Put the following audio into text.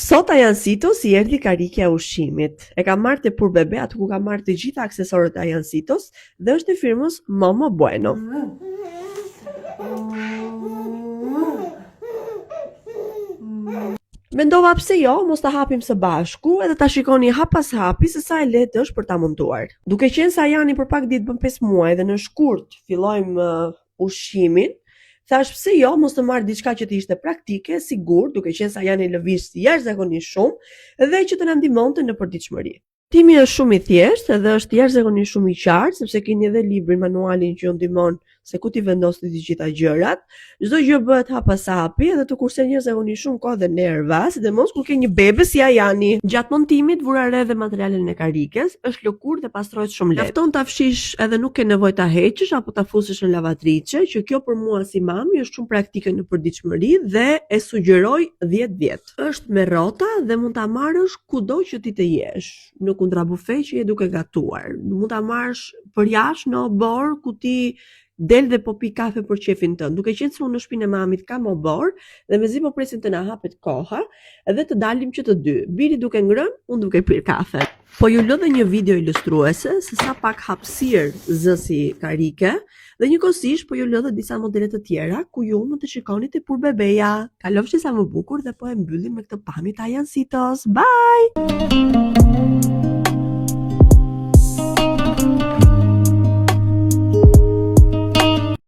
Sot Ajancitos i erdhi karikja e ushqimit. E ka marrë te Pur Bebe, aty ku ka marrë të gjitha aksesorët e Ajancitos dhe është e firmës Momo Bueno. Mendova pse jo, mos ta hapim së bashku edhe ta shikoni hap pas hapi se sa e lehtë është për ta montuar. Duke qenë se Ajani për pak ditë bën 5 muaj dhe në shkurt fillojmë ushqimin, thash pse jo, mos të marr diçka që të ishte praktike, sigurt, duke qenë se Ajani lëviz jashtëzakonisht shumë dhe që të na ndihmonte në përditshmëri. Timi është shumë i thjeshtë dhe është jashtëzakonisht shumë i qartë, sepse keni edhe librin, manualin që ju ndihmon se ku ti vendosni të gjitha gjërat. Çdo gjë bëhet hap pas hapi dhe të kursen jashtëzakonisht shumë kohë dhe nerva, sidomos kur ke një bebe si Ajani. Gjatë montimit vura re dhe materialen e karikës, është lëkurë dhe pastrohet shumë lehtë. Mjafton ta fshish edhe nuk ke nevojë ta heqësh apo ta fusësh në lavatriçe, që kjo për mua si mami është shumë praktike në përditshmëri dhe e sugjeroj 10/10. Është me rrota dhe mund ta marrësh kudo që ti të jesh, në kundra bufe që je duke gatuar. Mund ta marrësh përjashtë në obor ku ti del dhe po pi kafe për qefin tënd. Duke qenë se unë në shtëpinë e mamit kam obor dhe mezi po presim të na hapet koha edhe të dalim që të dy. Biri duke ngrënë, unë duke pirë kafe. Po ju lë dhe një video ilustruese se sa pak hapësirë zësi karike dhe njëkohësisht po ju lë dhe disa modele të tjera ku ju mund të shikoni te Pur Bebeja. Kalofshi sa më bukur dhe po e mbyllim me këtë pamje të Ajancitos. Bye!